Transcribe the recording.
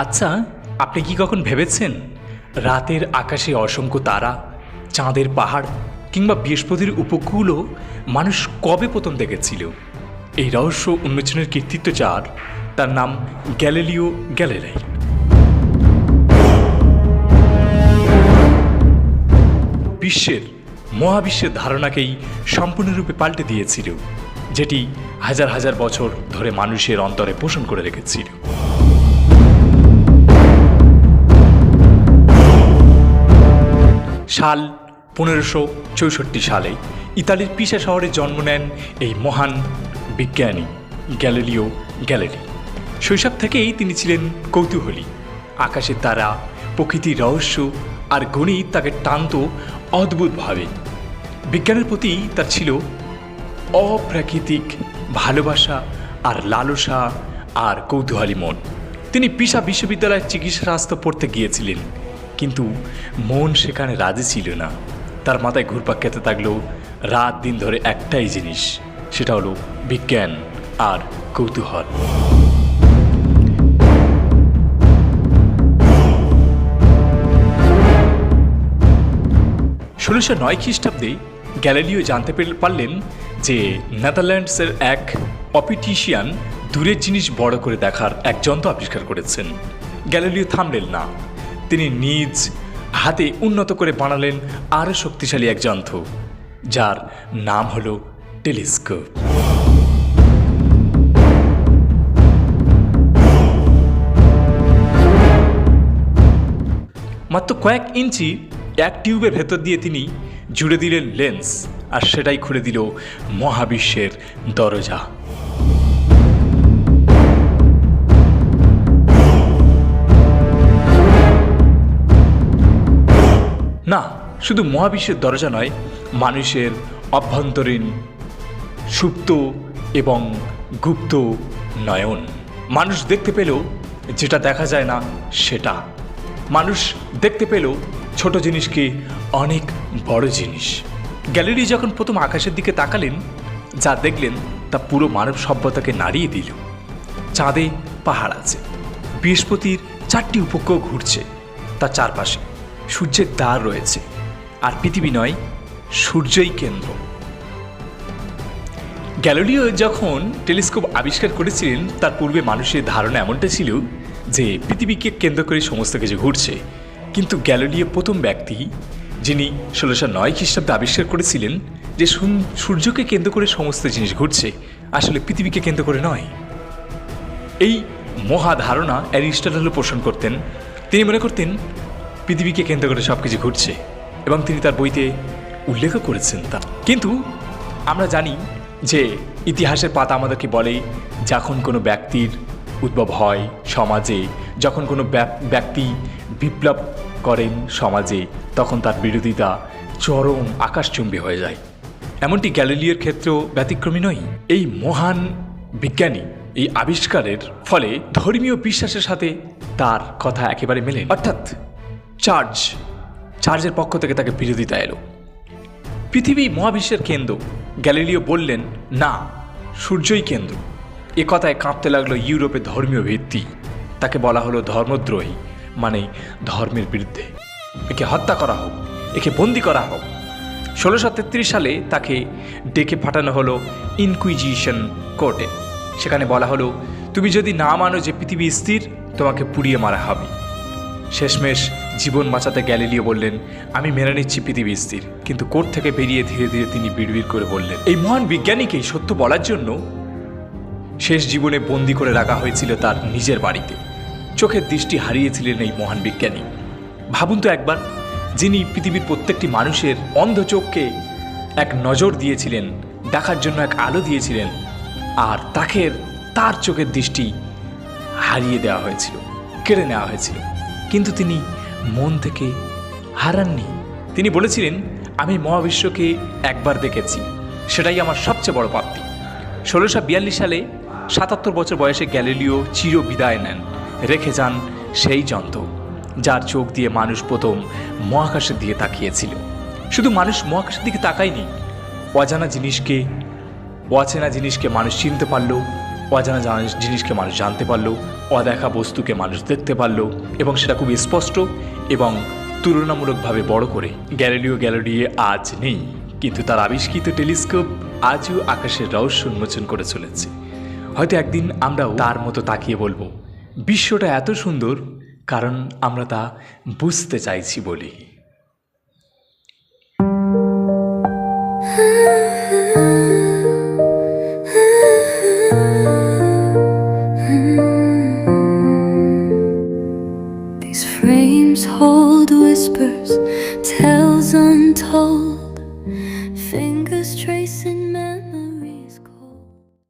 আচ্ছা, আপনি কি কখন ভেবেছেন রাতের আকাশে অসংখ্য তারা, চাঁদের পাহাড় কিংবা বৃহস্পতির উপগ্রহগুলো মানুষ কবে প্রথম দেখেছিল? এই রহস্য উন্মোচনের কৃতিত্ব যার, তার নাম গ্যালিলিও গ্যালিলাই। মহাবিশ্বের ধারণাকেই সম্পূর্ণরূপে পাল্টে দিয়েছিল, যেটি হাজার হাজার বছর ধরে মানুষের অন্তরে পোষণ করে রেখেছিল। সাল 1564 সালে ইতালির পিসা শহরে জন্ম নেন এই মহান বিজ্ঞানী গ্যালিলিও গ্যালিলাই। শৈশব থেকেই তিনি ছিলেন কৌতূহলী। আকাশের তারা, প্রকৃতির রহস্য আর গণিত তাকে টানত অদ্ভুতভাবে। বিজ্ঞানের প্রতি তার ছিল অপ্রাকৃতিক ভালোবাসা আর লালসা আর কৌতূহলী মন। তিনি পিসা বিশ্ববিদ্যালয়ের চিকিৎসাশাস্ত্র পড়তে গিয়েছিলেন, কিন্তু মন সেখানে রাজি ছিল না। তার মাথায় ঘুরপাক খেতে থাকলো রাত দিন ধরে একটাই জিনিস, সেটা হলো বিজ্ঞান আর কৌতূহল। 1609 খ্রিস্টাব্দে গ্যালিলিও জানতে পারলেন যে নেদারল্যান্ডসের এক অপটিশিয়ান দূরের জিনিস বড় করে দেখার এক যন্ত্র আবিষ্কার করেছেন। গ্যালিলিও থামলেন না, তিনি নিজ হাতে উন্নত করে বানালেন আরও শক্তিশালী এক যন্ত্র, যার নাম হলো টেলিস্কোপ। মাত্র কয়েক ইঞ্চি এক টিউবের ভেতর দিয়ে তিনি জুড়ে দিলেন লেন্স, আর সেটাই খুলে দিল মহাবিশ্বের দরজা। না, শুধু মহাবিশ্বের দরজা নয়, মানুষের অভ্যন্তরীণ সুপ্ত এবং গুপ্ত নয়ন। মানুষ দেখতে পেল যেটা দেখা যায় না সেটা। মানুষ দেখতে পেল ছোট জিনিসকে অনেক বড় জিনিস। গ্যালিলি যখন প্রথম আকাশের দিকে তাকালেন, যা দেখলেন তা পুরো মানব সভ্যতাকে নাড়িয়ে দিল। চাঁদে পাহাড় আছে, বৃহস্পতির 4টি উপগ্রহ ঘুরছে তার চারপাশে, সূর্যের দ্বার রয়েছে, আর পৃথিবী নয়, সূর্যই কেন্দ্র। গ্যালিলিও যখন টেলিস্কোপ আবিষ্কার করেছিলেন, তার পূর্বে মানুষের ধারণা এমনটা ছিল যে পৃথিবীকে কেন্দ্র করে সমস্ত কিছু ঘুরছে। কিন্তু গ্যালিলিও প্রথম ব্যক্তি যিনি 1609 খ্রিস্টাব্দে আবিষ্কার করেছিলেন যে সূর্যকে কেন্দ্র করে সমস্ত জিনিস ঘুরছে, আসলে পৃথিবীকে কেন্দ্র করে নয়। এই মহা ধারণা অ্যারিস্টটল পোষণ করতেন। তিনি মনে করতেন পৃথিবীকে কেন্দ্র করে সব কিছু ঘুরছে, এবং তিনি তার বইতে উল্লেখও করেছেন তা। কিন্তু আমরা জানি যে ইতিহাসের পাতা আমাদেরকে বলে, যখন কোনো ব্যক্তির উদ্ভব হয় সমাজে, যখন কোনো ব্যক্তি বিপ্লব করেন সমাজে, তখন তার বিরোধিতা চরম আকাশচুম্বী হয়ে যায়। এমনটি গ্যালিলিওর ক্ষেত্রেও ব্যতিক্রমী নয়। এই মহান বিজ্ঞানী এই আবিষ্কারের ফলে ধর্মীয় বিশ্বাসের সাথে তার কথা একেবারে মেলে, অর্থাৎ চার্চের পক্ষ থেকে তাকে বিরোধিতা এলো। পৃথিবী মহাবিশ্বের কেন্দ্র, গ্যালিলিও বললেন না, সূর্যই কেন্দ্র। এ কথায় কাঁপতে লাগলো ইউরোপের ধর্মীয় ভিত্তি। তাকে বলা হলো ধর্মদ্রোহী, মানে ধর্মের বিরুদ্ধে। একে হত্যা করা হোক, একে বন্দি করা হোক। 1633 সালে তাকে ডেকে পাঠানো হলো ইনকুইজিশন কোর্টে। সেখানে বলা হলো, তুমি যদি না মানো যে পৃথিবী স্থির, তোমাকে পুড়িয়ে মারা হবে। শেষমেশ জীবন বাঁচাতে গ্যালিলিও বললেন, আমি মেনে নিচ্ছি পৃথিবী স্থির। কিন্তু কোর্ট থেকে বেরিয়ে ধীরে ধীরে তিনি বিড়বিড় করে বললেন, এই মহান বিজ্ঞানীকেই সত্য বলার জন্য শেষ জীবনে বন্দি করে রাখা হয়েছিল তার নিজের বাড়িতে। চোখের দৃষ্টি হারিয়েছিলেন এই মহান বিজ্ঞানী। ভাবুন তো একবার, যিনি পৃথিবীর প্রত্যেকটি মানুষের অন্ধ চোখকে এক নজর দিয়েছিলেন, দেখার জন্য এক আলো দিয়েছিলেন, আর তার চোখের দৃষ্টি হারিয়ে দেওয়া হয়েছিল, কেড়ে নেওয়া হয়েছিল। কিন্তু তিনি মন থেকে হারাননি। তিনি বলেছিলেন, আমি মহাবিশ্বকে একবার দেখেছি, সেটাই আমার সবচেয়ে বড় প্রাপ্তি। 1642 সালে 77 বছর বয়সে গ্যালিলিও চির বিদায় নেন, রেখে যান সেই যন্ত্র যার চোখ দিয়ে মানুষ প্রথম মহাকাশের দিকে তাকিয়েছিল। শুধু মানুষ মহাকাশের দিকে তাকায়নি, অচেনা জিনিসকে মানুষ চিনতে পারল, অজানা জিনিসকে মানুষ জানতে পারলো, অদেখা বস্তুকে মানুষ দেখতে পারলো, এবং সেটা খুব স্পষ্ট এবং তুলনামূলকভাবে বড় করে। গ্যালিলিও গ্যালিলিয়ে আজ নেই, কিন্তু তার আবিষ্কৃত টেলিস্কোপ আজও আকাশের রহস্য উন্মোচন করে চলেছে। হয়তো একদিন আমরাও তার মতো তাকিয়ে বলবো, বিশ্বটা এত সুন্দর কারণ আমরা তা বুঝতে চাইছি বলি। These frames hold whispers, tales untold.